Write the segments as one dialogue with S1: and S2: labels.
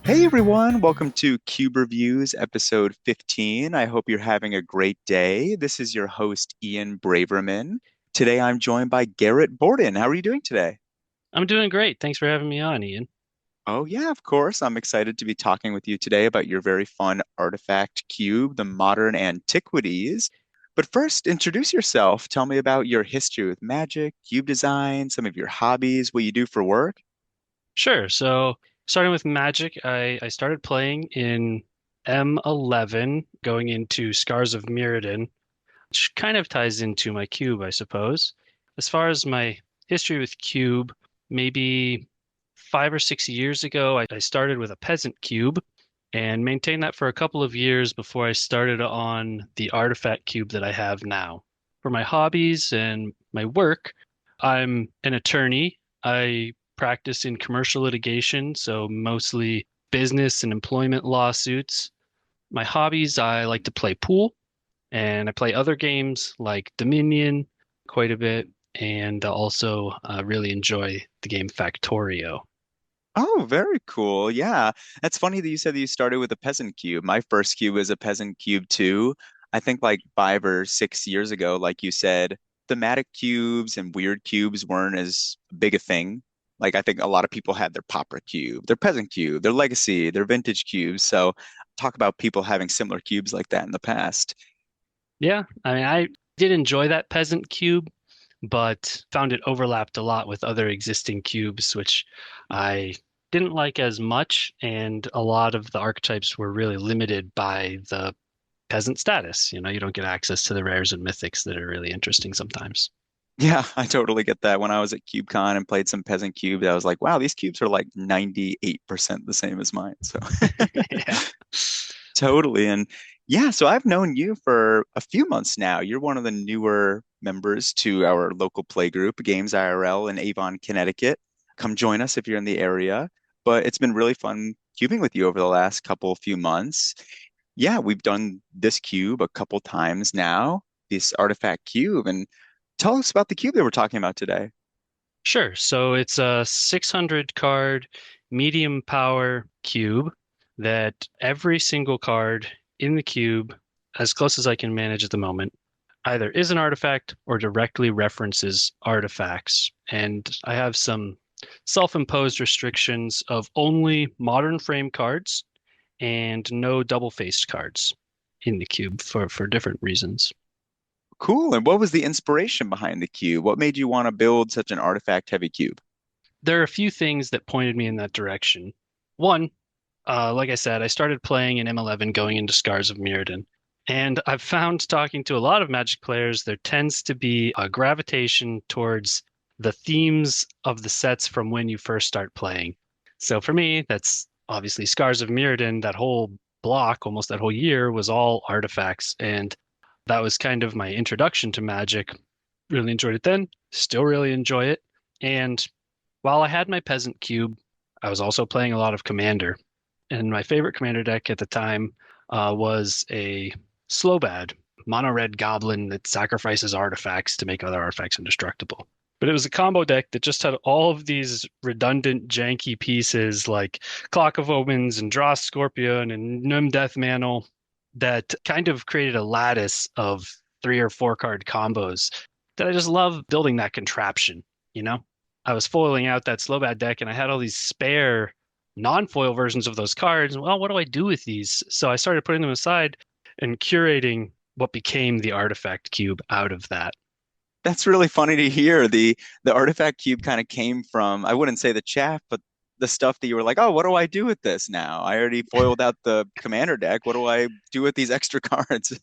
S1: Hey everyone, welcome to Cuberviews episode 15. I hope you're having a great day. This is your host, Ian Braverman. Today I'm joined by Garrett Borden. How are you doing today?
S2: I'm doing great. Thanks for having me on, Ian.
S1: Oh, yeah, of course. I'm excited to be talking with you today about your very fun artifact cube, the Modern Antiquities. But first, introduce yourself. Tell me about your history with magic, cube design, some of your hobbies, what you do for work.
S2: Sure. So, starting with Magic, I started playing in M11, going into Scars of Mirrodin, which kind of ties into my cube, I suppose. As far as my history with cube, maybe 5 or 6 years ago, I started with a peasant cube and maintained that for a couple of years before I started on the artifact cube that I have now. For my hobbies and my work, I'm an attorney. I practice in commercial litigation, so mostly business and employment lawsuits. My hobbies, I like to play pool and I play other games like Dominion quite a bit, and also really enjoy the game Factorio.
S1: Oh, very cool. Yeah. That's funny that you said that you started with a peasant cube. My first cube was a peasant cube too. I think like 5 or 6 years ago, like you said, thematic cubes and weird cubes weren't as big a thing. Like I think a lot of people had their pauper cube, their peasant cube, their legacy, their vintage cubes. So talk about people having similar cubes like that in the past.
S2: Yeah, I mean, I did enjoy that peasant cube, but found it overlapped a lot with other existing cubes, which I didn't like as much. And a lot of the archetypes were really limited by the peasant status. You don't get access to the rares and mythics that are really interesting sometimes.
S1: Yeah, I totally get that. When I was at CubeCon and played some peasant cubes, I was like, wow, these cubes are like 98% the same as mine. So
S2: Yeah.
S1: totally. And yeah, so I've known you for a few months now. You're one of the newer members to our local play group, Games IRL in Avon, Connecticut. Come join us if you're in the area. But it's been really fun cubing with you over the last couple few months. Yeah, we've done this cube a couple times now, this artifact cube. And tell us about the cube that we're talking about today.
S2: Sure. So it's a 600 card medium power cube that every single card in the cube, as close as I can manage at the moment, either is an artifact or directly references artifacts. And I have some self-imposed restrictions of only modern frame cards and no double-faced cards in the cube for different reasons.
S1: Cool. And what was the inspiration behind the cube? What made you want to build such an artifact heavy cube?
S2: There are a few things that pointed me in that direction. One, like I said, I started playing in M11 going into Scars of Mirrodin. And I've found talking to a lot of Magic players, there tends to be a gravitation towards the themes of the sets from when you first start playing. So for me, that's obviously Scars of Mirrodin. That whole block, almost that whole year, was all artifacts. And that was kind of my introduction to Magic. Really enjoyed it then, still really enjoy it. And while I had my Peasant Cube, I was also playing a lot of Commander. And my favorite Commander deck at the time was a Slowbad, mono red goblin that sacrifices artifacts to make other artifacts indestructible. But it was a combo deck that just had all of these redundant, janky pieces like Clock of Omens and Draw Scorpion and Nim Death Mantle that kind of created a lattice of 3 or 4 card combos that I just love building that contraption, you know? I was foiling out that Slowbad deck and I had all these spare non-foil versions of those cards. Well, what do I do with these? So I started putting them aside and curating what became the artifact cube out of that.
S1: That's really funny to hear. The artifact cube kind of came from, I wouldn't say the chaff, but the stuff that you were like, oh, what do I do with this now? I already foiled out the commander deck. What do I do with these extra cards?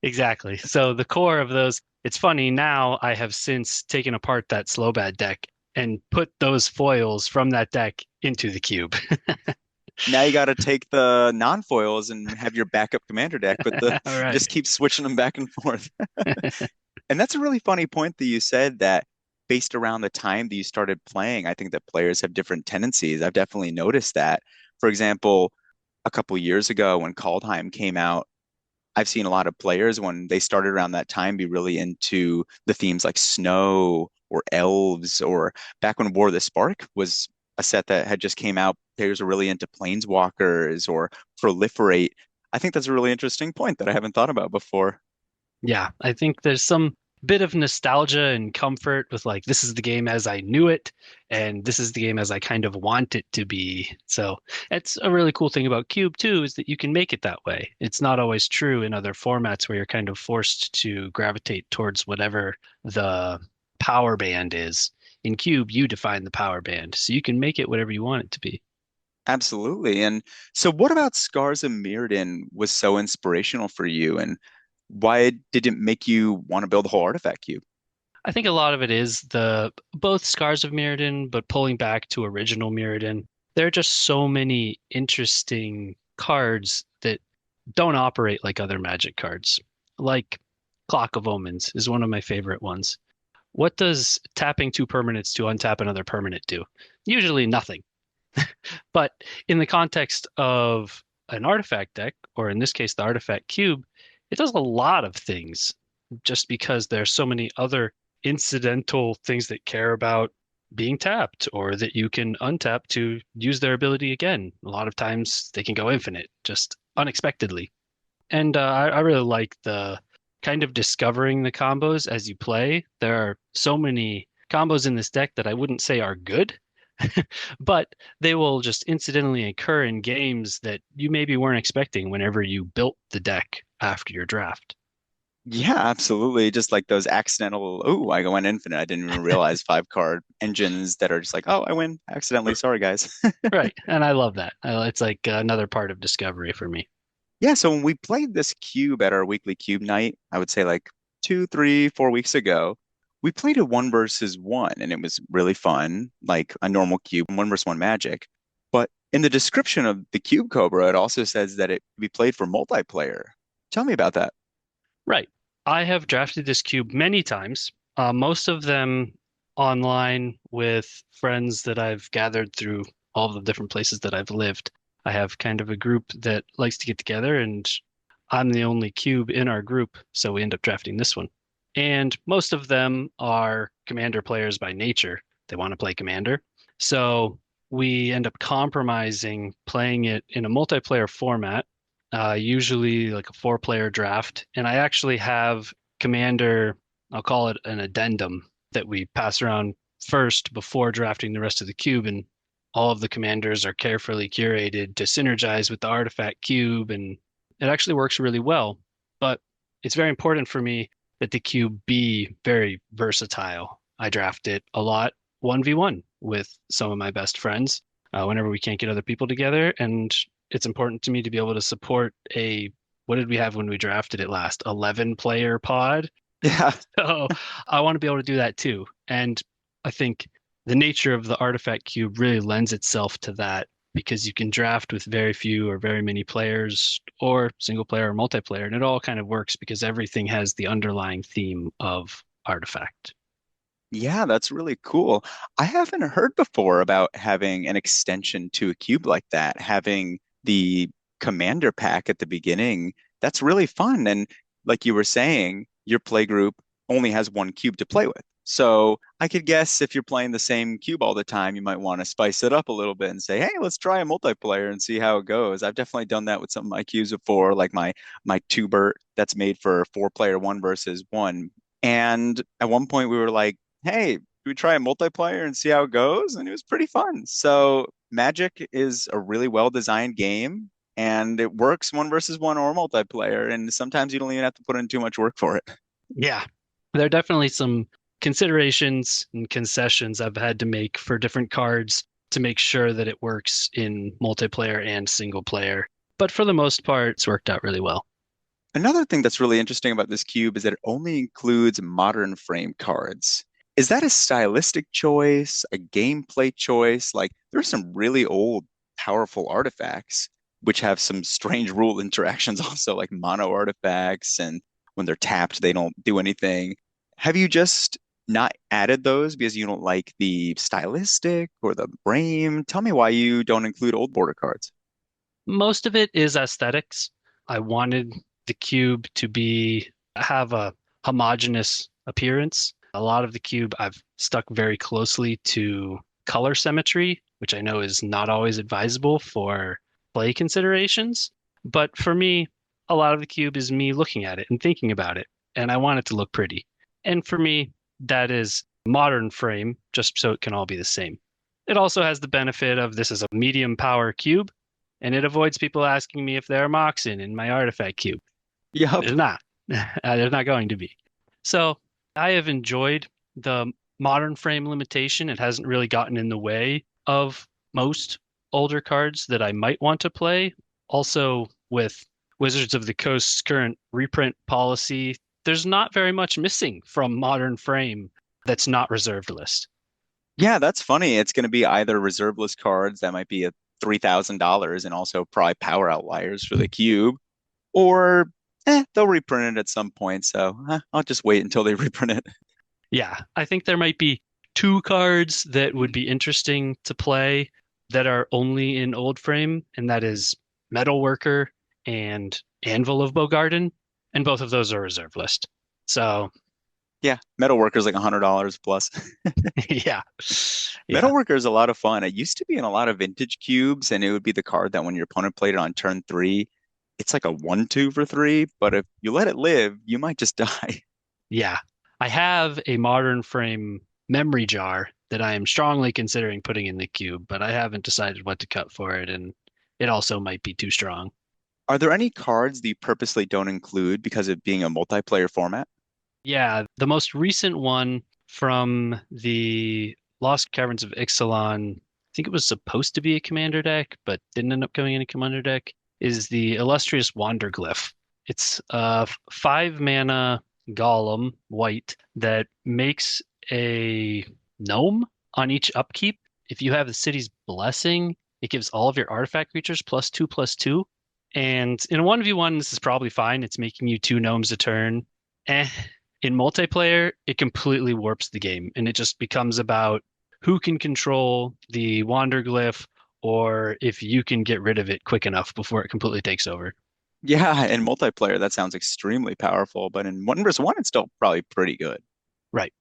S2: Exactly. So the core of those, it's funny now I have since taken apart that Slowbad deck and put those foils from that deck into the cube.
S1: Now you got to take the non-foils and have your backup commander deck, but the
S2: All right.
S1: just keep switching them back and forth. And that's a really funny point that you said that based around the time that you started playing, I think that players have different tendencies. I've definitely noticed that. For example, a couple years ago when Kaldheim came out, I've seen a lot of players when they started around that time be really into the themes like snow or elves or back when War of the Spark was a set that had just came out, players are really into planeswalkers or proliferate. I think that's a really interesting point that I haven't thought about before.
S2: Yeah, I think there's some bit of nostalgia and comfort with like this is the game as I knew it, and this is the game as I kind of want it to be. So it's a really cool thing about Cube too, is that you can make it that way. It's not always true in other formats where you're kind of forced to gravitate towards whatever the power band is. In Cube, you define the power band, so you can make it whatever you want it to be.
S1: Absolutely. And so what about Scars of Mirrodin was so inspirational for you, and why did it make you want to build a whole artifact cube?
S2: I think a lot of it is the both Scars of Mirrodin, but pulling back to original Mirrodin. There are just so many interesting cards that don't operate like other Magic cards. Like Clock of Omens is one of my favorite ones. What does tapping two permanents to untap another permanent do? Usually nothing. But in the context of an artifact deck, or in this case, the artifact cube, it does a lot of things just because there's so many other incidental things that care about being tapped or that you can untap to use their ability again. A lot of times they can go infinite, just unexpectedly. And I really like the kind of discovering the combos as you play. There are so many combos in this deck that I wouldn't say are good, but they will just incidentally occur in games that you maybe weren't expecting whenever you built the deck after your draft.
S1: Yeah, absolutely. Just like those accidental, oh, I go in infinite. I didn't even realize 5 card engines that are just like, oh, I win accidentally. Sorry, guys.
S2: Right. And I love that. It's like another part of discovery for me.
S1: Yeah, so when we played this cube at our weekly cube night, I would say like 2, 3, 4 weeks ago, we played a one versus one and it was really fun, like a normal cube, one versus one magic. But in the description of the Cube Cobra, it also says that it can be played for multiplayer. Tell me about that.
S2: Right. I have drafted this cube many times, most of them online with friends that I've gathered through all the different places that I've lived. I have kind of a group that likes to get together, and I'm the only cube in our group, so we end up drafting this one. And most of them are commander players by nature. They want to play commander. So we end up compromising playing it in a multiplayer format, usually like a four-player draft. And I actually have commander, I'll call it an addendum that we pass around first before drafting the rest of the cube. And all of the commanders are carefully curated to synergize with the artifact cube. And it actually works really well. But it's very important for me that the cube be very versatile. I draft it a lot 1v1 with some of my best friends whenever we can't get other people together. And it's important to me to be able to support what did we have when we drafted it last? 11 player pod.
S1: Yeah.
S2: So I want to be able to do that too. And I think the nature of the artifact cube really lends itself to that because you can draft with very few or very many players or single player or multiplayer. And it all kind of works because everything has the underlying theme of artifact.
S1: Yeah, that's really cool. I haven't heard before about having an extension to a cube like that, having the commander pack at the beginning. That's really fun. And like you were saying, your play group only has one cube to play with. So I could guess if you're playing the same cube all the time, you might want to spice it up a little bit and say, hey, let's try a multiplayer and see how it goes. I've definitely done that with some of my cubes before, like my Tubert that's made for 4 player one versus one. And at one point we were like, hey, we try a multiplayer and see how it goes? And it was pretty fun. So Magic is a really well designed game and it works one versus one or multiplayer. And sometimes you don't even have to put in too much work for it.
S2: Yeah, there are definitely some considerations and concessions I've had to make for different cards to make sure that it works in multiplayer and single player. But for the most part, it's worked out really well.
S1: Another thing that's really interesting about this cube is that it only includes modern frame cards. Is that a stylistic choice, a gameplay choice? Like, there's some really old, powerful artifacts which have some strange rule interactions also, like mono artifacts, and when they're tapped, they don't do anything. Have you just not added those because you don't like the stylistic or the frame? Tell me why you don't include old border cards.
S2: Most of it is aesthetics. I wanted the cube to be have a homogeneous appearance. A lot of the cube I've stuck very closely to color symmetry which I know is not always advisable for play considerations. But for me, a lot of the cube is me looking at it and thinking about it, and I want it to look pretty. And for me, that is modern frame, just so it can all be the same. It also has the benefit of this is a medium power cube, and it avoids people asking me if there are mocks in my artifact cube.
S1: Yup.
S2: There's not. There's not going to be. So I have enjoyed the modern frame limitation. It hasn't really gotten in the way of most older cards that I might want to play. Also, with Wizards of the Coast's current reprint policy, there's not very much missing from modern frame that's not reserved list.
S1: Yeah, that's funny. It's going to be either reserve list cards that might be at $3,000 and also probably power outliers for the cube, or they'll reprint it at some point. So I'll just wait until they reprint it.
S2: Yeah, I think there might be two cards that would be interesting to play that are only in old frame, and that is Metalworker and Anvil of Bogarden, and both of those are reserve list. So
S1: Yeah, Metalworker's like $100 plus.
S2: yeah, yeah,
S1: Metalworker is a lot of fun. It used to be in a lot of vintage cubes, and it would be the card that when your opponent played it on turn three, it's like a 1/2 for three. But if you let it live, you might just die.
S2: yeah. I have a modern frame memory jar that I am strongly considering putting in the cube, but I haven't decided what to cut for it, and it also might be too strong.
S1: Are there any cards that you purposely don't include because of being a multiplayer format?
S2: Yeah, the most recent one from the Lost Caverns of Ixalan, I think it was supposed to be a commander deck, but didn't end up coming in a commander deck, is the Illustrious Wanderglyph. It's a 5 mana golem, white, that makes a gnome on each upkeep. If you have the city's blessing, it gives all of your artifact creatures +2/+2. And in a 1v1, this is probably fine. It's making you two gnomes a turn. Eh, in multiplayer, it completely warps the game and it just becomes about who can control the Wander Glyph or if you can get rid of it quick enough before it completely takes over.
S1: Yeah, in multiplayer, that sounds extremely powerful, but in one versus one, it's still probably pretty good.
S2: Right.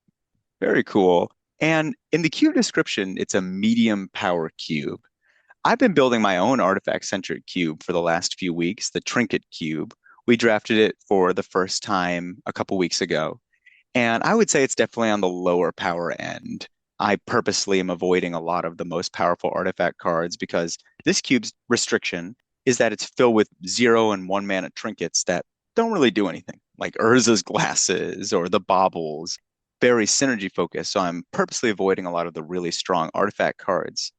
S1: Very cool. And in the cube description, it's a medium power cube. I've been building my own artifact-centric cube for the last few weeks, the Trinket Cube. We drafted it for the first time a couple weeks ago, and I would say it's definitely on the lower power end. I purposely am avoiding a lot of the most powerful artifact cards because this cube's restriction is that it's filled with 0 and 1 mana trinkets that don't really do anything, like Urza's glasses or the baubles. Very synergy focused, so I'm purposely avoiding a lot of the really strong artifact cards.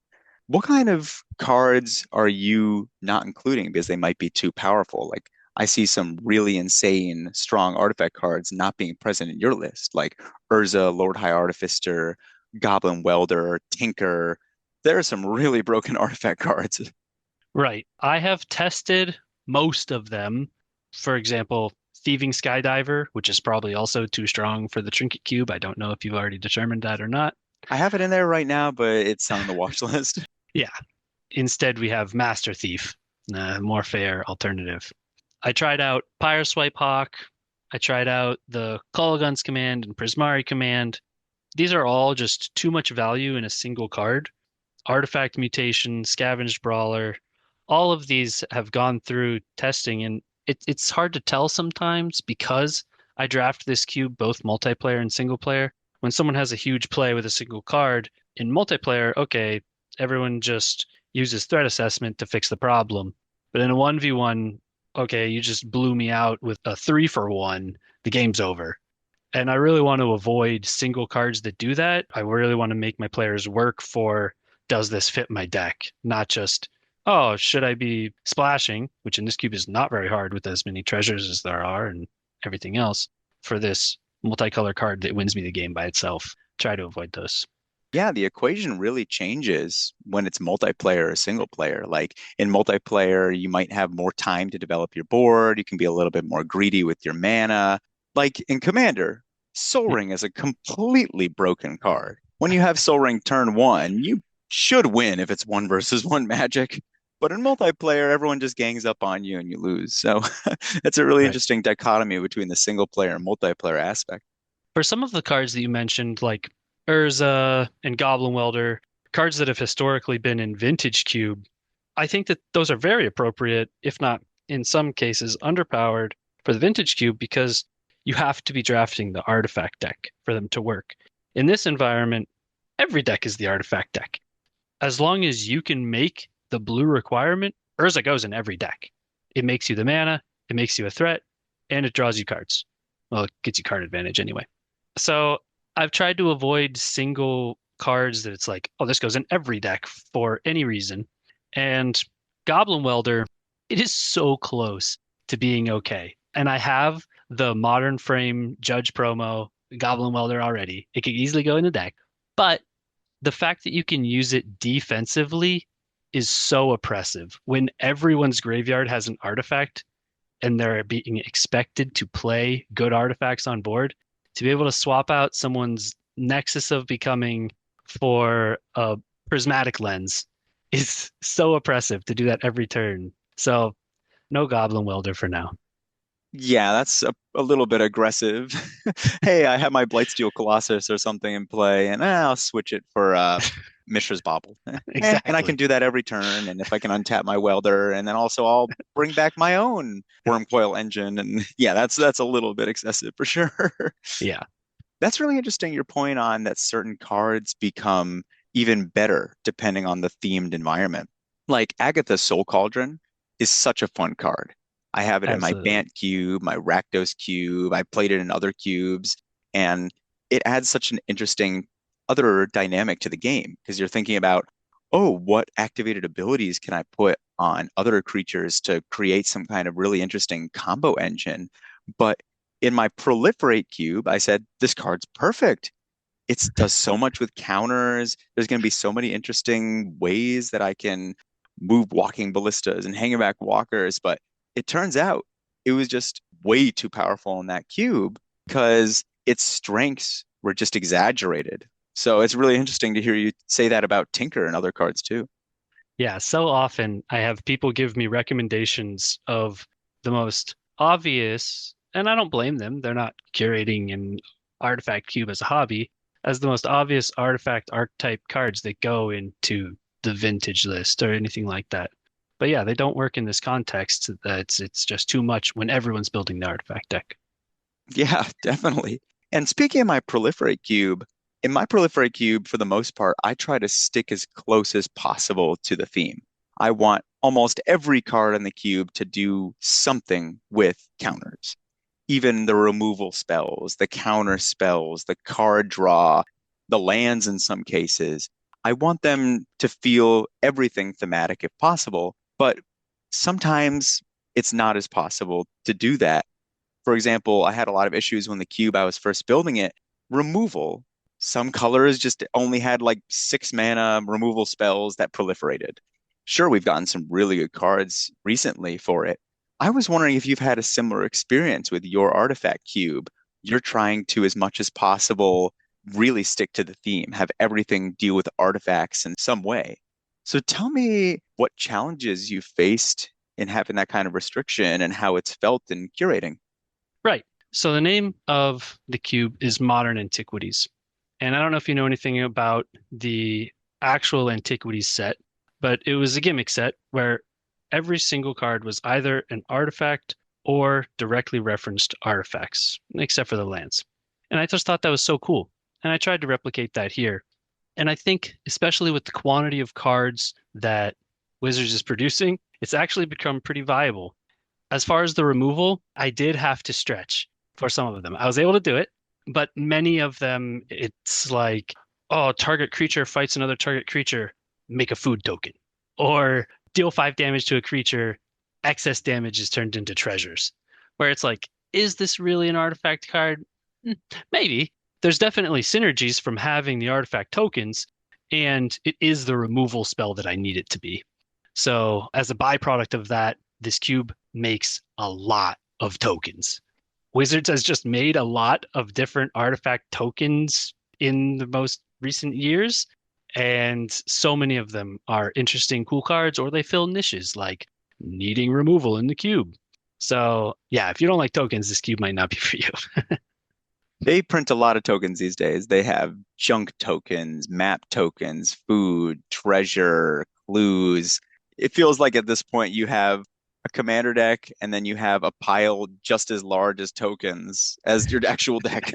S1: What kind of cards are you not including because they might be too powerful? Like I see some really insane strong artifact cards not being present in your list, like Urza, Lord High Artificer, Goblin Welder, Tinker. There are some really broken artifact cards.
S2: Right. I have tested most of them. For example, Thieving Skydiver, which is probably also too strong for the Trinket Cube. I don't know if you've already determined that or not.
S1: I have it in there right now, but it's on the watch list.
S2: Yeah. Instead, we have Master Thief, a more fair alternative. I tried out Pyreswipe Hawk. I tried out the Guns command and Prismari command. These are all just too much value in a single card. Artifact Mutation, Scavenged Brawler, all of these have gone through testing, and it's hard to tell sometimes because I draft this cube both multiplayer and single player. When someone has a huge play with a single card, in multiplayer, okay, everyone just uses threat assessment to fix the problem. But in a 1v1, okay, you just blew me out with a 3-for-1, the game's over. And I really want to avoid single cards that do that. I really want to make my players work for, does this fit my deck? Not just, oh, should I be splashing, which in this cube is not very hard with as many treasures as there are and everything else, for this multicolor card that wins me the game by itself. Try to avoid those.
S1: Yeah, the equation really changes when it's multiplayer or single player. Like in multiplayer, you might have more time to develop your board. You can be a little bit more greedy with your mana. Like in Commander, Soul Ring is a completely broken card. When you have Soul Ring turn one, you should win if it's one versus one magic. But in multiplayer, everyone just gangs up on you and you lose. So it's a really
S2: Right.
S1: interesting dichotomy between the single player and multiplayer aspect.
S2: For some of the cards that you mentioned, like Urza and Goblin Welder, cards that have historically been in Vintage Cube, I think that those are very appropriate, if not in some cases underpowered for the Vintage Cube because you have to be drafting the artifact deck for them to work. In this environment, every deck is the artifact deck. As long as you can make the blue requirement, Urza goes in every deck. It makes you the mana, it makes you a threat, and it draws you cards. Well, it gets you card advantage anyway. So I've tried to avoid single cards that it's like, oh, this goes in every deck for any reason. And Goblin Welder, it is so close to being okay. And I have the Modern Frame Judge promo Goblin Welder already. It could easily go in the deck. But the fact that you can use it defensively is so oppressive. When everyone's graveyard has an artifact and they're being expected to play good artifacts on board, to be able to swap out someone's Nexus of Becoming for a prismatic lens is so oppressive to do that every turn. So no Goblin Welder for now.
S1: Yeah, that's a little bit aggressive. Hey, I have my Blightsteel Colossus or something in play, and I'll switch it for Mishra's Bauble. And I can
S2: Exactly.
S1: do that every turn. And if I can untap my Welder, and then also I'll bring back my own Wormcoil Engine. And yeah, that's a little bit excessive for sure.
S2: Yeah.
S1: That's really interesting, your point on that certain cards become even better depending on the themed environment. Like Agatha's Soul Cauldron is such a fun card. I have it in my
S2: Absolutely.
S1: Bant cube, my Rakdos cube. I played it in other cubes, and it adds such an interesting other dynamic to the game because you're thinking about, oh, what activated abilities can I put on other creatures to create some kind of really interesting combo engine? But in my proliferate cube, I said, this card's perfect. It does so much with counters. There's going to be so many interesting ways that I can move walking ballistas and hanging back walkers. But it turns out it was just way too powerful in that cube because its strengths were just exaggerated. So it's really interesting to hear you say that about Tinker and other cards too.
S2: Yeah, so often I have people give me recommendations of the most obvious, and I don't blame them. They're not curating an artifact cube as a hobby, as the most obvious artifact archetype cards that go into the vintage list or anything like that. But yeah, they don't work in this context. It's just too much when everyone's building the artifact deck.
S1: Yeah, definitely. And speaking of my proliferate cube, in my proliferate cube, for the most part, I try to stick as close as possible to the theme. I want almost every card in the cube to do something with counters. Even the removal spells, the counter spells, the card draw, the lands in some cases. I want them to feel everything thematic if possible, but sometimes it's not as possible to do that. For example, I had a lot of issues when the cube I was first building it, removal. Some colors just only had like 6 mana removal spells that proliferated. Sure, we've gotten some really good cards recently for it. I was wondering if you've had a similar experience with your artifact cube. You're trying to, as much as possible, really stick to the theme, have everything deal with artifacts in some way. So tell me what challenges you faced in having that kind of restriction and how it's felt in curating.
S2: Right. So the name of the cube is Modern Antiquities. And I don't know if you know anything about the actual Antiquities set, but it was a gimmick set where every single card was either an artifact or directly referenced artifacts, except for the lands. And I just thought that was so cool. And I tried to replicate that here. And I think, especially with the quantity of cards that Wizards is producing, it's actually become pretty viable. As far as the removal, I did have to stretch for some of them. I was able to do it, but many of them, it's like, oh, target creature fights another target creature, make a food token. Or deal 5 damage to a creature, excess damage is turned into treasures. Where it's like, is this really an artifact card? Maybe. There's definitely synergies from having the artifact tokens, and it is the removal spell that I need it to be. So, as a byproduct of that, this cube makes a lot of tokens. Wizards has just made a lot of different artifact tokens in the most recent years, and so many of them are interesting, cool cards, or they fill niches like needing removal in the cube. So, yeah, if you don't like tokens, this cube might not be for you.
S1: They print a lot of tokens these days. They have junk tokens, map tokens, food, treasure, clues. It feels like at this point you have a commander deck and then you have a pile just as large as tokens as your actual deck.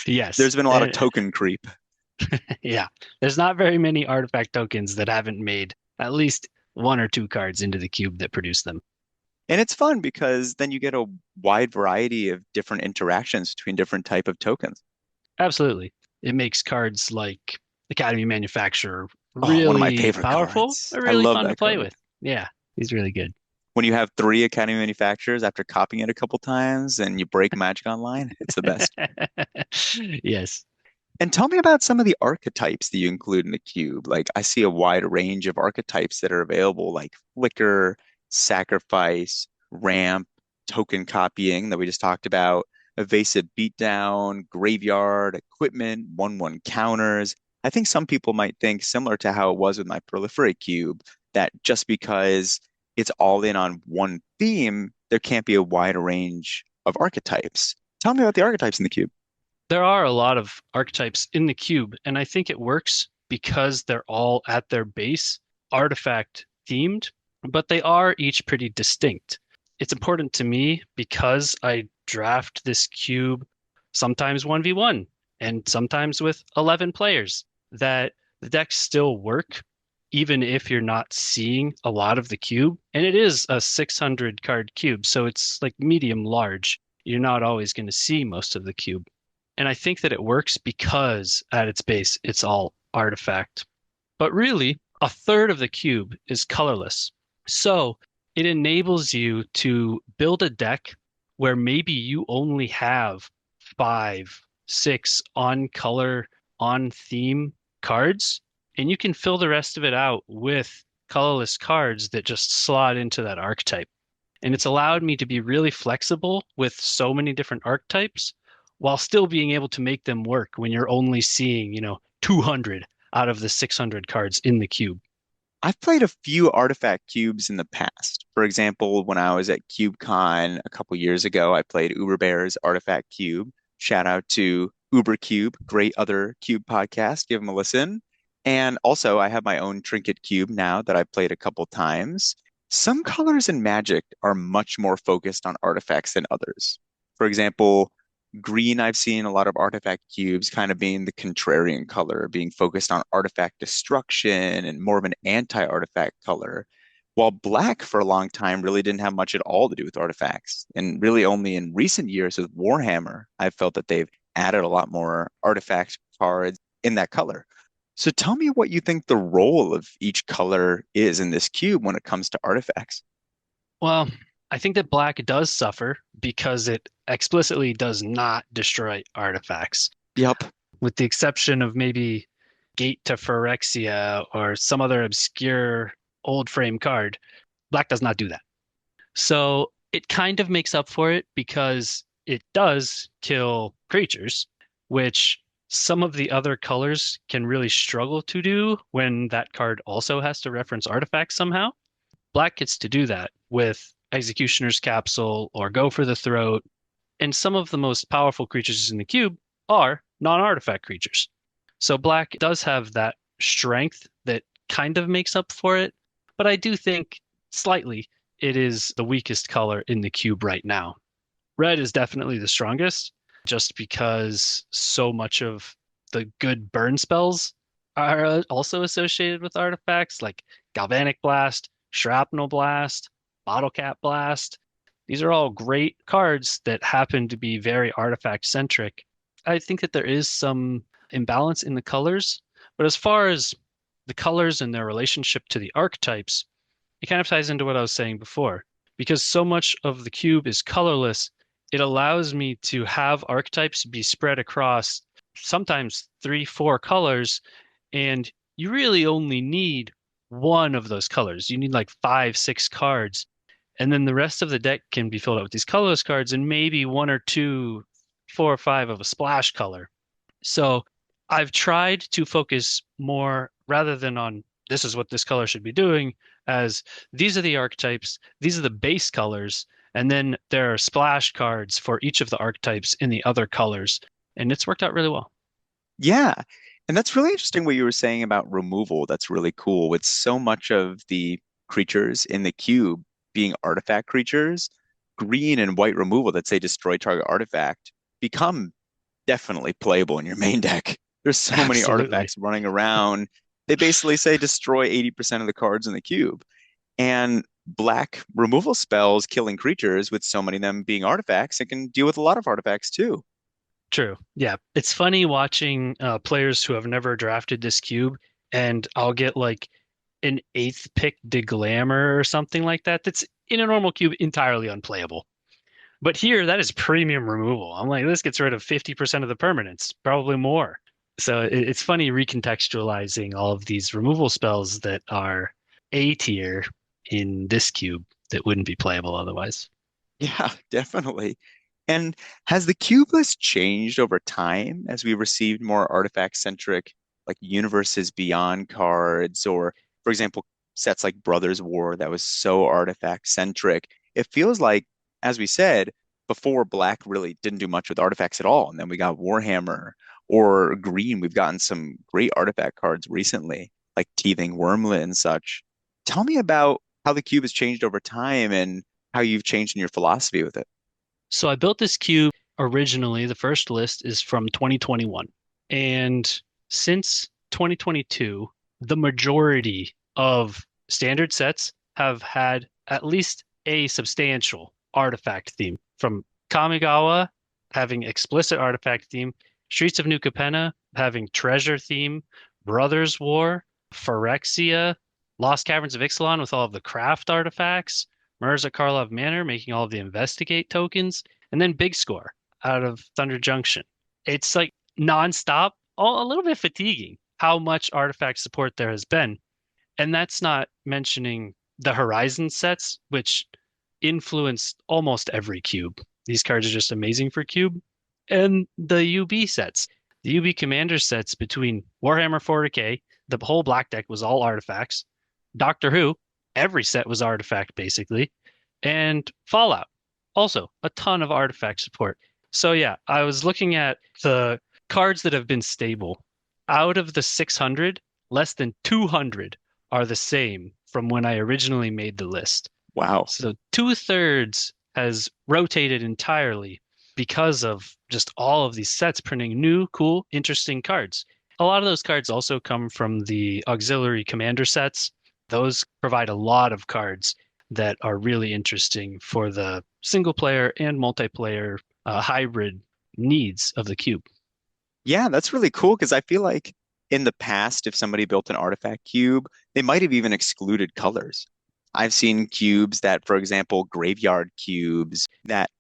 S2: Yes.
S1: There's been a lot of token creep.
S2: Yeah. There's not very many artifact tokens that haven't made at least one or two cards into the cube that produce them.
S1: And it's fun because then you get a wide variety of different interactions between different type of tokens.
S2: Absolutely. It makes cards like Academy Manufacturer
S1: Oh, one of my
S2: really
S1: favorite
S2: powerful,
S1: cards.
S2: but
S1: I
S2: really
S1: love
S2: fun to
S1: that
S2: play
S1: card.
S2: with. Yeah, he's really good.
S1: When you have three Academy manufacturers after copying it a couple times and you break Magic Online, it's the best.
S2: Yes.
S1: And tell me about some of the archetypes that you include in the cube. Like I see a wide range of archetypes that are available, like Flicker, Sacrifice, Ramp, token copying that we just talked about, Evasive Beatdown, Graveyard, Equipment, 1/1 counters. I think some people might think similar to how it was with my Proliferate cube, that just because it's all in on one theme, there can't be a wide range of archetypes. Tell me about the archetypes in the cube.
S2: There are a lot of archetypes in the cube, and I think it works because they're all at their base artifact themed, but they are each pretty distinct. It's important to me because I draft this cube sometimes 1v1 and sometimes with 11 players that the decks still work even if you're not seeing a lot of the cube. And it is a 600 card cube, so it's like medium large. You're not always going to see most of the cube. And I think that it works because at its base, it's all artifact. But really, a third of the cube is colorless. So it enables you to build a deck where maybe you only have five, six on color, on theme cards, and you can fill the rest of it out with colorless cards that just slot into that archetype. And it's allowed me to be really flexible with so many different archetypes while still being able to make them work when you're only seeing, 200 out of the 600 cards in the cube.
S1: I've played a few artifact cubes in the past. For example, when I was at CubeCon a couple years ago, I played Uber Bear's Artifact Cube. Shout out to Uber Cube, great other cube podcast. Give them a listen. And also, I have my own Trinket Cube now that I've played a couple times. Some colors in Magic are much more focused on artifacts than others. For example, green, I've seen a lot of artifact cubes kind of being the contrarian color, being focused on artifact destruction and more of an anti-artifact color. While black for a long time really didn't have much at all to do with artifacts. And really only in recent years with Warhammer, I've felt that they've added a lot more artifact cards in that color. So tell me what you think the role of each color is in this cube when it comes to artifacts.
S2: Well, I think that black does suffer because it explicitly does not destroy artifacts,
S1: Yep.
S2: with the exception of maybe Gate to Phyrexia or some other obscure old frame card. Black does not do that. So it kind of makes up for it because it does kill creatures, which some of the other colors can really struggle to do when that card also has to reference artifacts somehow. Black gets to do that with Executioner's Capsule or Go for the Throat. And some of the most powerful creatures in the cube are non-artifact creatures. So black does have that strength that kind of makes up for it. But I do think slightly it is the weakest color in the cube right now. Red is definitely the strongest, just because so much of the good burn spells are also associated with artifacts like Galvanic Blast, Shrapnel Blast, Bottle Cap Blast. These are all great cards that happen to be very artifact centric. I think that there is some imbalance in the colors, but as far as the colors and their relationship to the archetypes, it kind of ties into what I was saying before. Because so much of the cube is colorless, it allows me to have archetypes be spread across sometimes three, four colors, and you really only need one of those colors. You need like five, six cards, and then the rest of the deck can be filled out with these colorless cards and maybe one or two, four or five of a splash color. So I've tried to focus more rather than on this is what this color should be doing, as these are the archetypes, these are the base colors, and then there are splash cards for each of the archetypes in the other colors. and it's worked out really well.
S1: Yeah. And that's really interesting what you were saying about removal. That's really cool. With so much of the creatures in the cube being artifact creatures, green and white removal that say destroy target artifact become definitely playable in your main deck. There's so many
S2: Absolutely.
S1: artifacts running around. They basically say destroy 80% of the cards in the cube. And black removal spells killing creatures with so many of them being artifacts, it can deal with a lot of artifacts too.
S2: True. Yeah. It's funny watching players who have never drafted this cube, and I'll get like an eighth pick Deglammer or something like that. That's in a normal cube entirely unplayable. But here, that is premium removal. I'm like, this gets rid of 50% of the permanents, probably more. So it's funny recontextualizing all of these removal spells that are A tier in this cube that wouldn't be playable otherwise.
S1: Yeah, definitely. And has the cube list changed over time as we received more artifact-centric, like universes beyond cards, or, for example, sets like Brothers War that was so artifact-centric? It feels like, as we said, before Black really didn't do much with artifacts at all, and then we got Warhammer, or Green, we've gotten some great artifact cards recently, like Teething Wormlet and such. Tell me about how the cube has changed over time and how you've changed in your philosophy with it.
S2: So I built this cube originally. The first list is from 2021. And since 2022, the majority of standard sets have had at least a substantial artifact theme. From Kamigawa having explicit artifact theme, Streets of New Capenna having treasure theme, Brothers War, Phyrexia, Lost Caverns of Ixalan with all of the craft artifacts, Mirza Karlov Manor making all of the investigate tokens, and then Big Score out of Thunder Junction. It's like nonstop, a little bit fatiguing how much artifact support there has been. And that's not mentioning the Horizon sets, which influenced almost every cube. These cards are just amazing for cube. And the UB sets, the UB commander sets between Warhammer 40K, the whole black deck was all artifacts. Doctor Who, every set was artifact basically. And Fallout, also a ton of artifact support. So yeah, I was looking at the cards that have been stable. Out of the 600, less than 200 are the same from when I originally made the list.
S1: Wow.
S2: So two-thirds has rotated entirely because of just all of these sets printing new, cool, interesting cards. A lot of those cards also come from the auxiliary commander sets. Those provide a lot of cards that are really interesting for the single player and multiplayer hybrid needs of the cube.
S1: Yeah, that's really cool because I feel like in the past, if somebody built an artifact cube, they might have even excluded colors. I've seen cubes that, for example, graveyard cubes that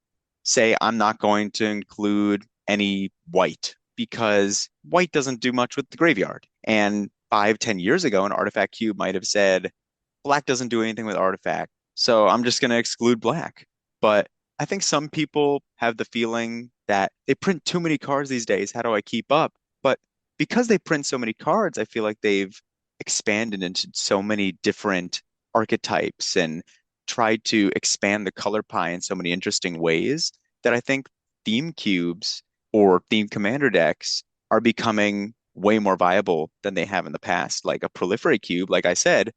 S1: say, I'm not going to include any white because white doesn't do much with the graveyard. And 5, 10 years ago, an artifact cube might have said, black doesn't do anything with artifact, so I'm just going to exclude black. But I think some people have the feeling that they print too many cards these days. How do I keep up? But because they print so many cards, I feel like they've expanded into so many different archetypes and tried to expand the color pie in so many interesting ways that I think theme cubes or theme commander decks are becoming way more viable than they have in the past. Like a proliferate cube, like I said,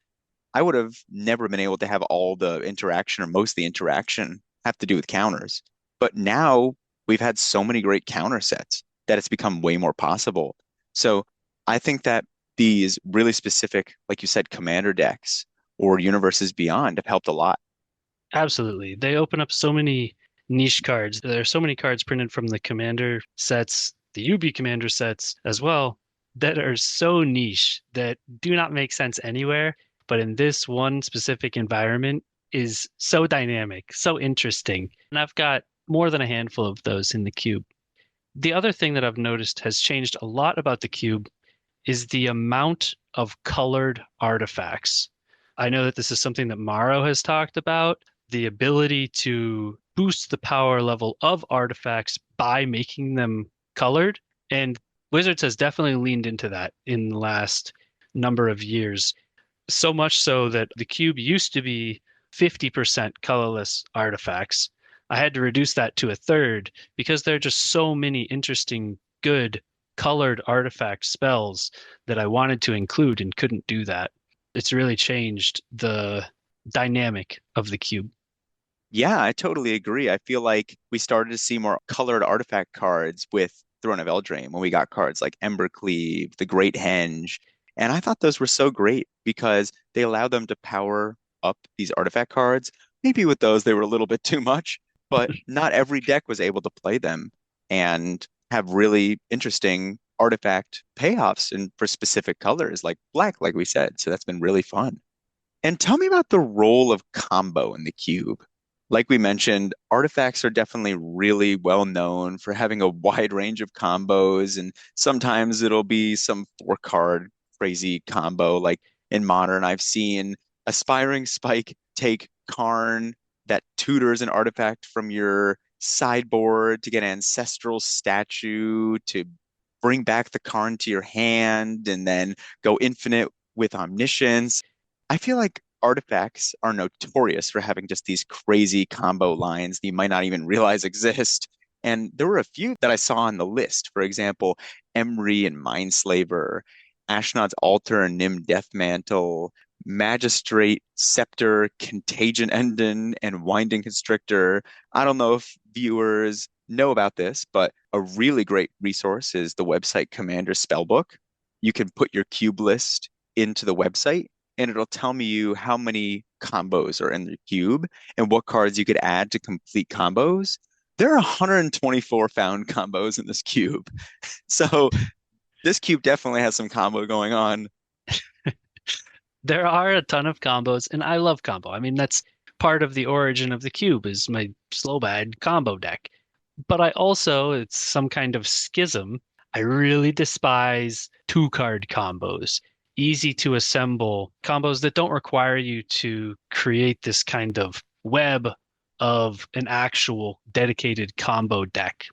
S1: I would have never been able to have all the interaction or most of the interaction have to do with counters. But now we've had so many great counter sets that it's become way more possible. So I think that these really specific, like you said, commander decks or universes beyond have helped a lot.
S2: Absolutely. They open up so many niche cards. There are so many cards printed from the commander sets, the UB commander sets as well, that are so niche that do not make sense anywhere. But in this one specific environment is so dynamic, so interesting. And I've got more than a handful of those in the cube. The other thing that I've noticed has changed a lot about the cube is the amount of colored artifacts. I know that this is something that Maro has talked about, the ability to boost the power level of artifacts by making them colored. And Wizards has definitely leaned into that in the last number of years. So much so that the cube used to be 50% colorless artifacts. I had to reduce that to a third because there are just so many interesting good colored artifact spells that I wanted to include and couldn't do that. It's really changed the dynamic of the cube.
S1: Yeah, I totally agree. I feel like we started to see more colored artifact cards with Throne of Eldraine when we got cards like Embercleave, the Great Henge. And I thought those were so great because they allow them to power up these artifact cards. Maybe with those, they were a little bit too much, but not every deck was able to play them and have really interesting artifact payoffs and for specific colors like black, like we said. So that's been really fun. And tell me about the role of combo in the cube. Like we mentioned, artifacts are definitely really well known for having a wide range of combos, and sometimes it'll be some four card crazy combo. Like in Modern, I've seen Aspiring Spike take Karn that tutors an artifact from your sideboard to get Ancestral Statue to bring back the Karn to your hand, and then go infinite with Omniscience. I feel like artifacts are notorious for having just these crazy combo lines that you might not even realize exist. And there were a few that I saw on the list. For example, Emry and Mindslaver, Ashnod's Altar and Nim Deathmantle, Magistrate, Scepter, Contagion Endon, and Winding Constrictor. I don't know if viewers know about this, but a really great resource is the website Commander Spellbook. You can put your cube list into the website and it'll tell me you how many combos are in the cube and what cards you could add to complete combos. There are 124 found combos in this cube. So this cube definitely has some combo going on.
S2: There are a ton of combos, and I love combo. I mean, that's part of the origin of the cube is my slow bad combo deck. But I also, it's some kind of schism. I really despise two-card combos. Easy to assemble combos that don't require you to create this kind of web of an actual dedicated combo deck.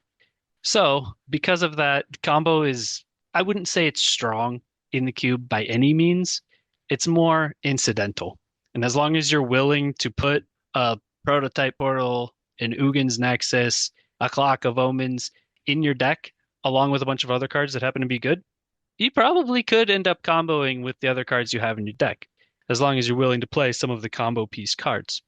S2: So, because of that, combo is, I wouldn't say it's strong in the cube by any means. It's more incidental. And as long as you're willing to put a prototype portal, an Ugin's Nexus, a Clock of Omens in your deck, along with a bunch of other cards that happen to be good, you probably could end up comboing with the other cards you have in your deck, as long as you're willing to play some of the combo piece cards.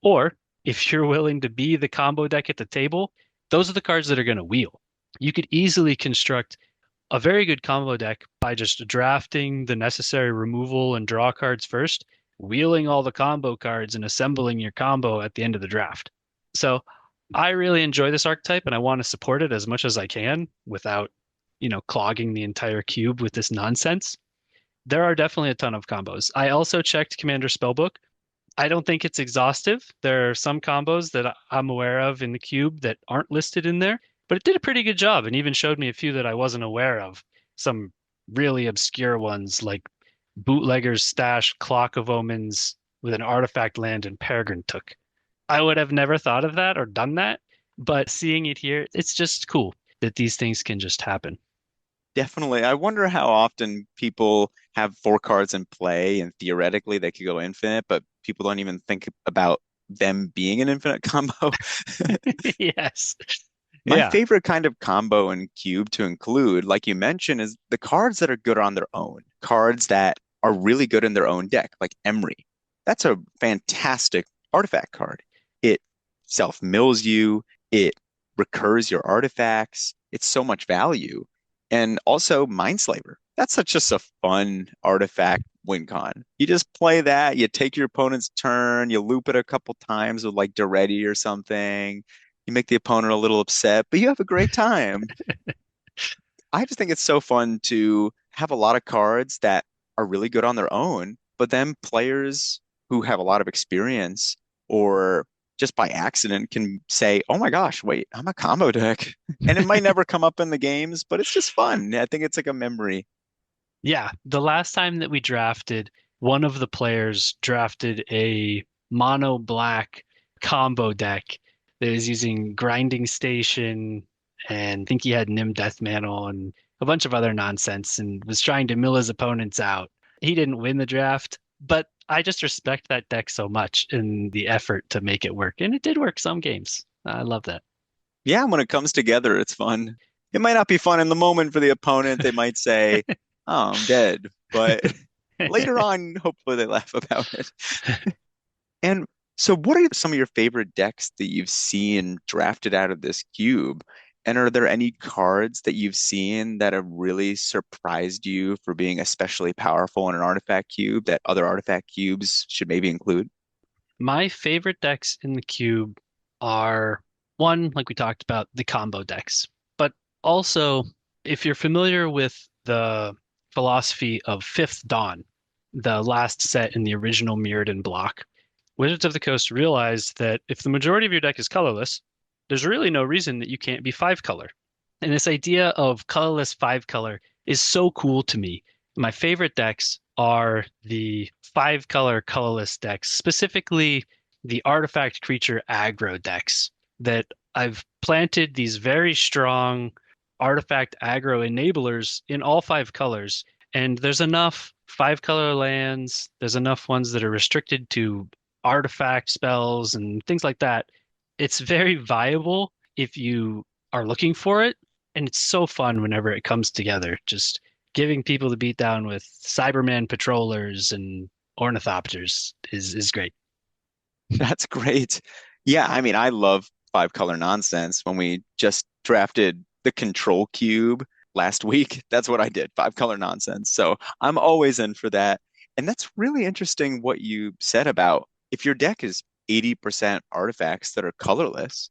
S2: Or if you're willing to be the combo deck at the table, those are the cards that are going to wheel. You could easily construct a very good combo deck by just drafting the necessary removal and draw cards first, wheeling all the combo cards and assembling your combo at the end of the draft. So I really enjoy this archetype and I want to support it as much as I can without, clogging the entire cube with this nonsense. There are definitely a ton of combos. I also checked Commander Spellbook. I don't think it's exhaustive. There are some combos that I'm aware of in the cube that aren't listed in there, but it did a pretty good job and even showed me a few that I wasn't aware of. Some really obscure ones like Bootlegger's Stash, Clock of Omens with an artifact land and Peregrine Took. I would have never thought of that or done that, but seeing it here, it's just cool that these things can just happen.
S1: Definitely. I wonder how often people have four cards in play and theoretically they could go infinite, but people don't even think about them being an infinite combo.
S2: Yes.
S1: My
S2: Yeah.
S1: favorite kind of combo and cube to include, like you mentioned, is the cards that are good on their own, cards that are really good in their own deck, like Emry. That's a fantastic artifact card. It self-mills you, it recurs your artifacts, it's so much value. And also Mindslaver. That's such just a fun artifact win con. You just play that, you take your opponent's turn, you loop it a couple times with like Duretti or something. You make the opponent a little upset, but you have a great time. I just think it's so fun to have a lot of cards that are really good on their own, but then players who have a lot of experience or just by accident can say, "Oh my gosh, wait, I'm a combo deck." And it might never come up in the games, but it's just fun. I think it's like a memory.
S2: Yeah. The last time that we drafted, one of the players drafted a mono black combo deck that was using Grinding Station and I think he had Nim Deathmantle and a bunch of other nonsense and was trying to mill his opponents out. He didn't win the draft, but I just respect that deck so much and the effort to make it work. And it did work some games. I love that.
S1: Yeah, when it comes together, it's fun. It might not be fun in the moment for the opponent. They might say, "Oh, I'm dead," but later on, hopefully they laugh about it. And so, what are some of your favorite decks that you've seen drafted out of this cube? And are there any cards that you've seen that have really surprised you for being especially powerful in an artifact cube that other artifact cubes should maybe include?
S2: My favorite decks in the cube are one, like we talked about, the combo decks. But also, if you're familiar with the philosophy of Fifth Dawn, the last set in the original Mirrodin block, Wizards of the Coast realized that if the majority of your deck is colorless, there's really no reason that you can't be five color. And this idea of colorless five color is so cool to me. My favorite decks are the five color colorless decks, specifically the artifact creature aggro decks that I've planted these very strong artifact aggro enablers in all five colors. And there's enough five color lands, there's enough ones that are restricted to artifact spells and things like that. It's very viable if you are looking for it. And it's so fun whenever it comes together. Just giving people the beat down with Cyberman patrollers and ornithopters is great.
S1: That's great. Yeah, I mean, I love five color nonsense. When we just drafted the control cube last week, that's what I did, five color nonsense. So I'm always in for that. And that's really interesting what you said about if your deck is 80% artifacts that are colorless,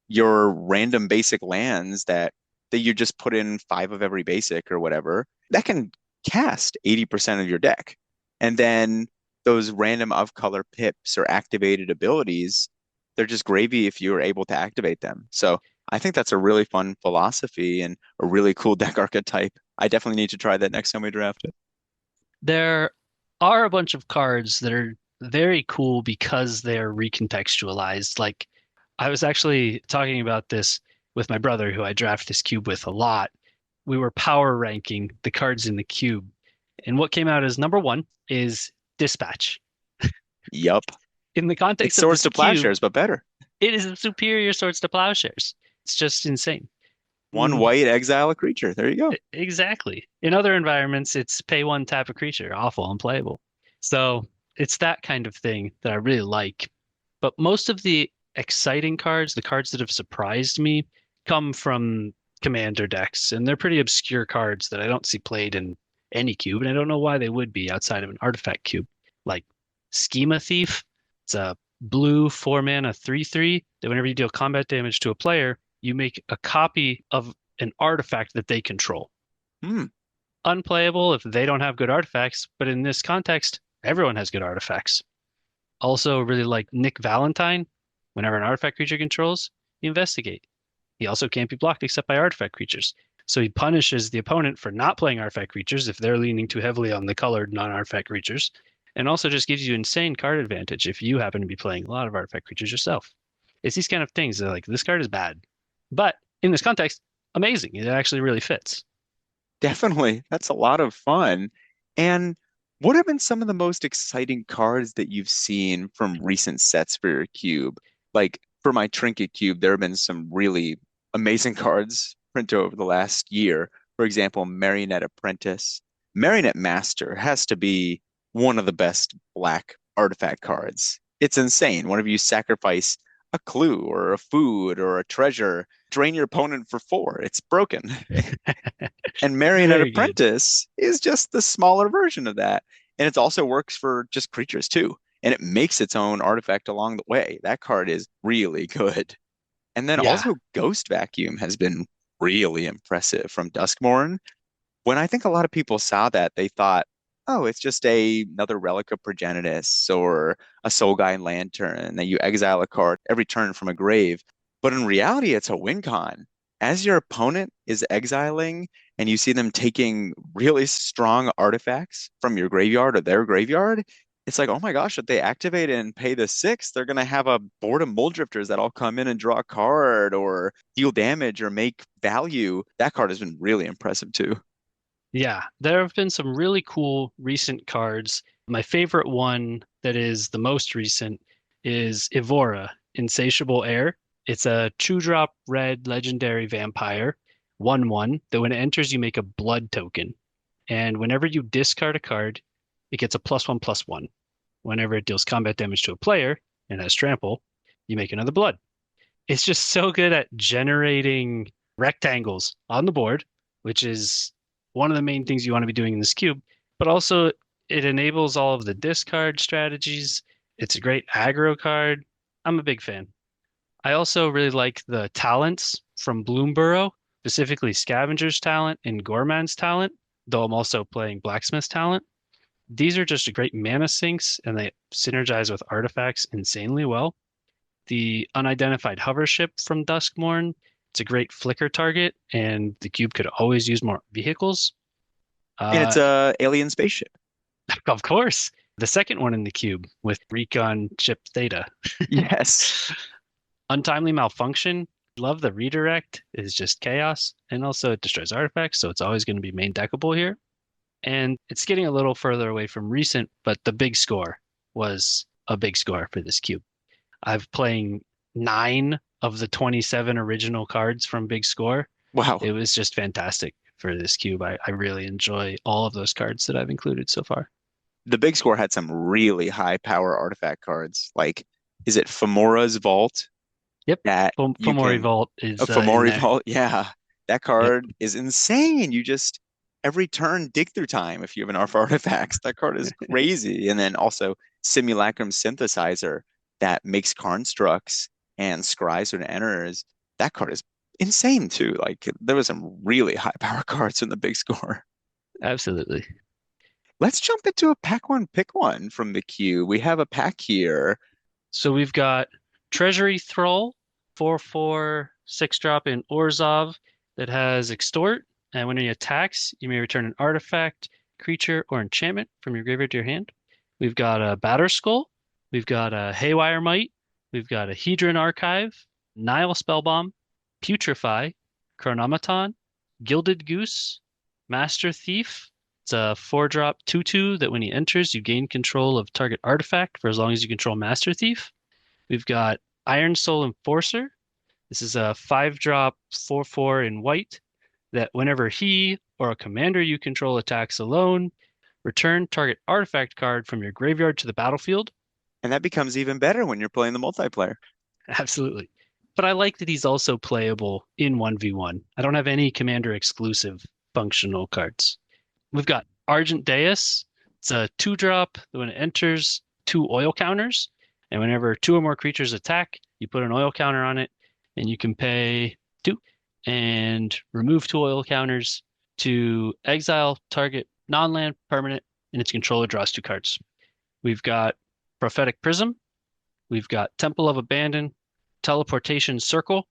S1: your random basic lands that you just put in five of every basic or whatever, that can cast 80% of your deck. And then those random of color pips or activated abilities, they're just gravy if you're able to activate them. So I think that's a really fun philosophy and a really cool deck archetype. I definitely need to try that next time we draft it.
S2: There are a bunch of cards that are very cool because they're recontextualized. Like I was actually talking about this with my brother, who I draft this cube with a lot. We were power ranking the cards in the cube. And what came out as number one is Dispatch.
S1: Yup.
S2: In the
S1: It's
S2: context of
S1: Swords
S2: this
S1: to
S2: cube,
S1: Plowshares, but better.
S2: it is a superior Swords to Plowshares. It's just insane.
S1: One
S2: Mm,
S1: white, exile a creature. There you go.
S2: exactly. In other environments, it's pay one, tap a creature, awful, unplayable. So it's that kind of thing that I really like. But most of the exciting cards, the cards that have surprised me, come from commander decks, and they're pretty obscure cards that I don't see played in any cube, and I don't know why they would be outside of an artifact cube. Like Schema Thief, it's a blue 4 mana 3/3 that whenever you deal combat damage to a player, you make a copy of an artifact that they control.
S1: Hmm.
S2: Unplayable if they don't have good artifacts, but in this context, everyone has good artifacts. Also, really like Nick Valentine. Whenever an artifact creature controls, you investigate. He also can't be blocked except by artifact creatures. So he punishes the opponent for not playing artifact creatures if they're leaning too heavily on the colored non-artifact creatures, and also just gives you insane card advantage if you happen to be playing a lot of artifact creatures yourself. It's these kind of things that like this card is bad, but in this context, amazing. It actually really fits.
S1: Definitely. That's a lot of fun. And what have been some of the most exciting cards that you've seen from recent sets for your cube? Like for my Trinket cube, there have been some really amazing cards printed over the last year. For example, Marionette Apprentice. Marionette Master has to be one of the best black artifact cards. It's insane. Whenever you sacrifice a clue or a food or a treasure, drain your opponent for four. It's broken. And Marionette
S2: Very good.
S1: Apprentice is just the smaller version of that. And it also works for just creatures too. And it makes its own artifact along the way. That card is really good. And then
S2: Yeah.
S1: also Ghost Vacuum has been really impressive from Duskmourn. When I think a lot of people saw that, they thought, oh, it's just another Relic of Progenitus or a Soul Guide Lantern that you exile a card every turn from a grave. But in reality, it's a win con. As your opponent is exiling and you see them taking really strong artifacts from your graveyard or their graveyard, it's like, oh my gosh, if they activate it and pay the six, they're going to have a board of Mold Drifters that'll come in and draw a card or deal damage or make value. That card has been really impressive too.
S2: Yeah, there have been some really cool recent cards. My favorite one that is the most recent is Evora, Insatiable Air. It's a 2-drop red legendary vampire 1/1 that when it enters, you make a blood token. And whenever you discard a card, it gets a +1/+1. Whenever it deals combat damage to a player and has trample, you make another blood. It's just so good at generating rectangles on the board, which is one of the main things you want to be doing in this cube. But also, it enables all of the discard strategies. It's a great aggro card. I'm a big fan. I also really like the talents from Bloomborough, specifically Scavenger's talent and Gorman's talent, though I'm also playing Blacksmith's talent. These are just great mana sinks and they synergize with artifacts insanely well. The unidentified hover ship from Duskmorn, it's a great flicker target, and the cube could always use more vehicles.
S1: And it's
S2: Uh,
S1: a alien spaceship.
S2: of course, the second one in the cube with Recon Ship Theta.
S1: Yes.
S2: Untimely Malfunction, love the redirect, is just chaos, and also it destroys artifacts, so it's always going to be main deckable here. And it's getting a little further away from recent, but the big score was a big score for this cube. I've playing 9 of the 27 original cards from Big Score.
S1: Wow.
S2: It was just fantastic for this cube. I really enjoy all of those cards that I've included so far.
S1: The big score had some really high power artifact cards. Like, is it Femora's Vault
S2: Yep.
S1: that you
S2: Fomori
S1: can
S2: Vault
S1: a
S2: is in
S1: Fomori
S2: there.
S1: Vault? Yeah. That
S2: Yep.
S1: card is insane. You just every turn dig through time if you have enough artifacts. That card is crazy. And then also Simulacrum Synthesizer that makes constructs and scries when it enters. That card is insane too. Like there was some really high power cards in the big score.
S2: Absolutely.
S1: Let's jump into a pack one, pick one from the queue. We have a pack here.
S2: So we've got Treasury Thrall, 4/4, 6 drop in Orzhov that has Extort. And when he attacks, you may return an artifact, creature, or enchantment from your graveyard to your hand. We've got a Batter Skull. We've got a Haywire Might. We've got a Hedron Archive, Nile Spellbomb, Putrefy, Chronomaton, Gilded Goose, Master Thief. It's a 4 drop 2/2 that when he enters, you gain control of target artifact for as long as you control Master Thief. We've got Iron Soul Enforcer. This is a 5 drop 4/4 in white that whenever he or a commander you control attacks alone, return target artifact card from your graveyard to the battlefield.
S1: And that becomes even better when you're playing the multiplayer.
S2: Absolutely. But I like that he's also playable in 1v1. I don't have any commander exclusive functional cards. We've got Argent Deus. It's a 2 drop that when it enters, 2 oil counters. And whenever 2 or more creatures attack, you put an oil counter on it, and you can pay 2 and remove 2 oil counters to exile target non-land permanent, and its controller draws 2 cards. We've got Prophetic Prism. We've got Temple of Abandon, Teleportation Circle,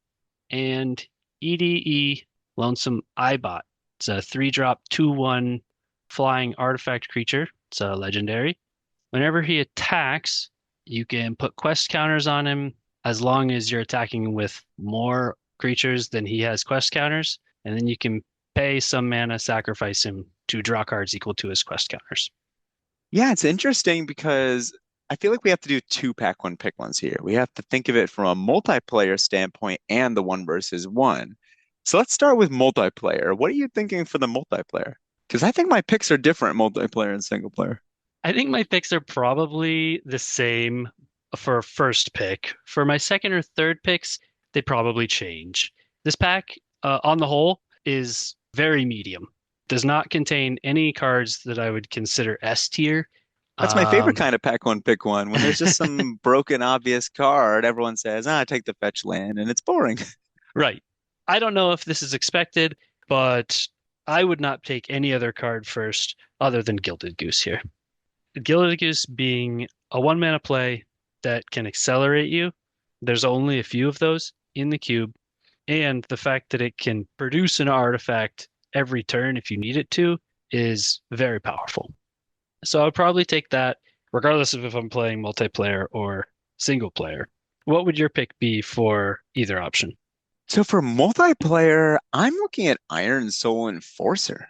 S2: and EDE Lonesome Eyebot. It's a 3 drop 2/1 flying artifact creature. It's a legendary. Whenever he attacks, you can put quest counters on him as long as you're attacking with more creatures than he has quest counters. And then you can pay some mana, sacrifice him to draw cards equal to his quest counters.
S1: Yeah, it's interesting because I feel like we have to do two pack one, pick ones here. We have to think of it from a multiplayer standpoint and the one versus one. So let's start with multiplayer. What are you thinking for the multiplayer? Because I think my picks are different multiplayer and single player.
S2: I think my picks are probably the same for first pick. For my second or third picks, they probably change. This pack, on the whole, is very medium. Does not contain any cards that I would consider S tier.
S1: That's my favorite
S2: Um,
S1: kind of pack one, pick one. When there's just some broken, obvious card, everyone says, ah, take the fetch land, and it's boring.
S2: right. I don't know if this is expected, but I would not take any other card first other than Gilded Goose here. Gilded Goose being a 1 mana play that can accelerate you. There's only a few of those in the cube, and the fact that it can produce an artifact every turn if you need it to is very powerful. So I would probably take that regardless of if I'm playing multiplayer or single player. What would your pick be for either option?
S1: So for multiplayer, I'm looking at Iron Soul Enforcer.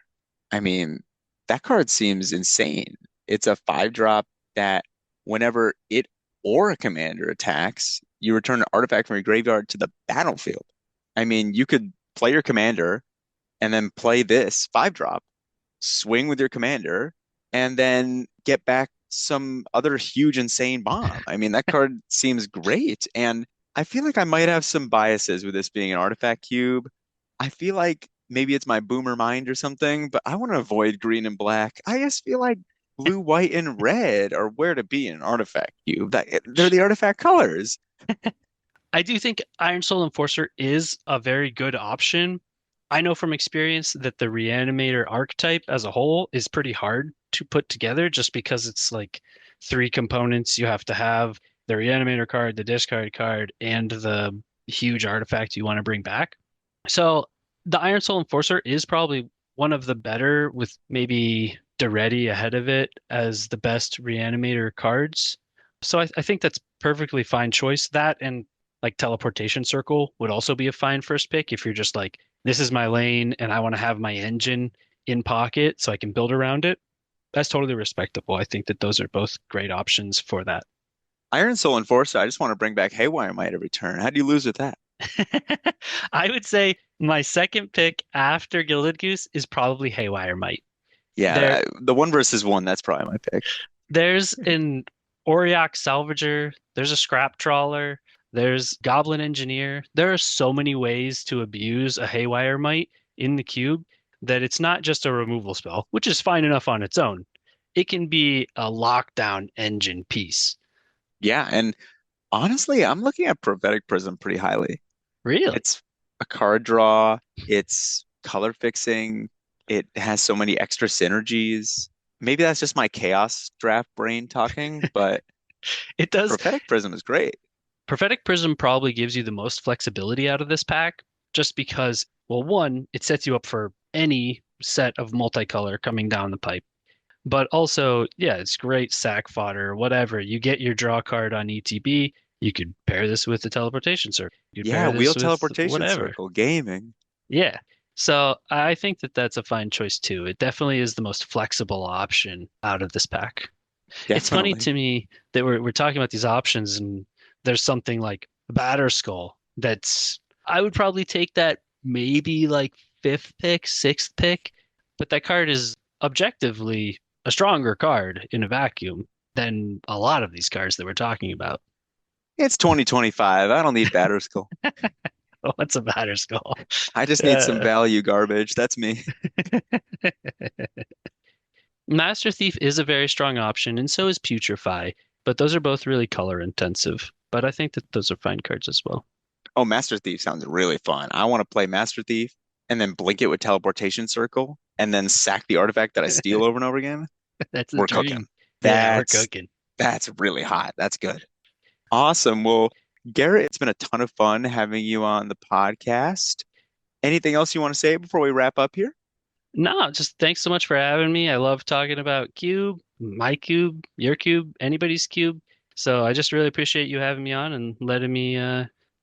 S1: I mean, that card seems insane. It's a 5 drop that whenever it or a commander attacks, you return an artifact from your graveyard to the battlefield. I mean, you could play your commander, and then play this 5 drop, swing with your commander, and then get back some other huge, insane bomb. I mean, that card seems great. And I feel like I might have some biases with this being an artifact cube. I feel like maybe it's my boomer mind or something, but I want to avoid green and black. I just feel like blue, white, and red are where to be in an artifact cube. They're the artifact colors.
S2: I do think Iron Soul Enforcer is a very good option. I know from experience that the Reanimator archetype as a whole is pretty hard to put together just because it's like three components. You have to have the Reanimator card, the discard card, and the huge artifact you want to bring back. So the Iron Soul Enforcer is probably one of the better, with maybe Deretti ahead of it as the best Reanimator cards. So I think that's perfectly fine choice. That and like Teleportation Circle would also be a fine first pick if you're just like, this is my lane and I want to have my engine in pocket so I can build around it. That's totally respectable. I think that those are both great options for that.
S1: Iron Soul Enforcer, I just want to bring back Haywire Might every turn. How do you lose with that?
S2: I would say my second pick after Gilded Goose is probably Haywire Might. There,
S1: Yeah, the 1 versus 1, that's probably my pick.
S2: there's an Auriok Salvager, there's a Scrap Trawler, there's Goblin Engineer. There are so many ways to abuse a Haywire Might in the cube that it's not just a removal spell, which is fine enough on its own. It can be a lockdown engine piece.
S1: Yeah, and honestly, I'm looking at Prophetic Prism pretty highly.
S2: Really?
S1: It's a card draw, it's color fixing, it has so many extra synergies. Maybe that's just my chaos draft brain talking, but
S2: It does.
S1: Prophetic Prism is great.
S2: Prophetic Prism probably gives you the most flexibility out of this pack, just because, well, one, it sets you up for any set of multicolor coming down the pipe. But also, yeah, it's great sack fodder, whatever. You get your draw card on ETB. You could pair this with the teleportation circle. You could
S1: Yeah,
S2: pair
S1: Wheel
S2: this with
S1: Teleportation
S2: whatever.
S1: Circle, gaming.
S2: Yeah. So I think that that's a fine choice too. It definitely is the most flexible option out of this pack. It's funny
S1: Definitely.
S2: to me that we're talking about these options and there's something like Batter Skull that's I would probably take that maybe like fifth pick, sixth pick, but that card is objectively a stronger card in a vacuum than a lot of these cards that we're talking about.
S1: It's 2025. I don't need Batter Skull.
S2: What's a Batter Skull?
S1: I just need some
S2: Uh,
S1: value garbage. That's me.
S2: Master Thief is a very strong option, and so is Putrefy, but those are both really color intensive. But I think that those are fine cards as well.
S1: Oh, Master Thief sounds really fun. I want to play Master Thief and then blink it with Teleportation Circle and then sack the artifact that I steal over and over again.
S2: That's the
S1: We're cooking.
S2: dream. Yeah, we're
S1: That's
S2: cooking.
S1: that's really hot. That's good. Awesome. Well, Garrett, it's been a ton of fun having you on the podcast. Anything else you want to say before we wrap up here?
S2: No, just thanks so much for having me. I love talking about Cube, my cube, your cube, anybody's cube. So I just really appreciate you having me on and letting me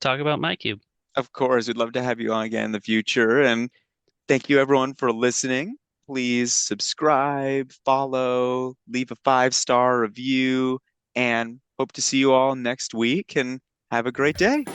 S2: talk about my cube.
S1: Of course, we'd love to have you on again in the future. And thank you everyone for listening. Please subscribe, follow, leave a 5-star review, and hope to see you all next week and have a great day.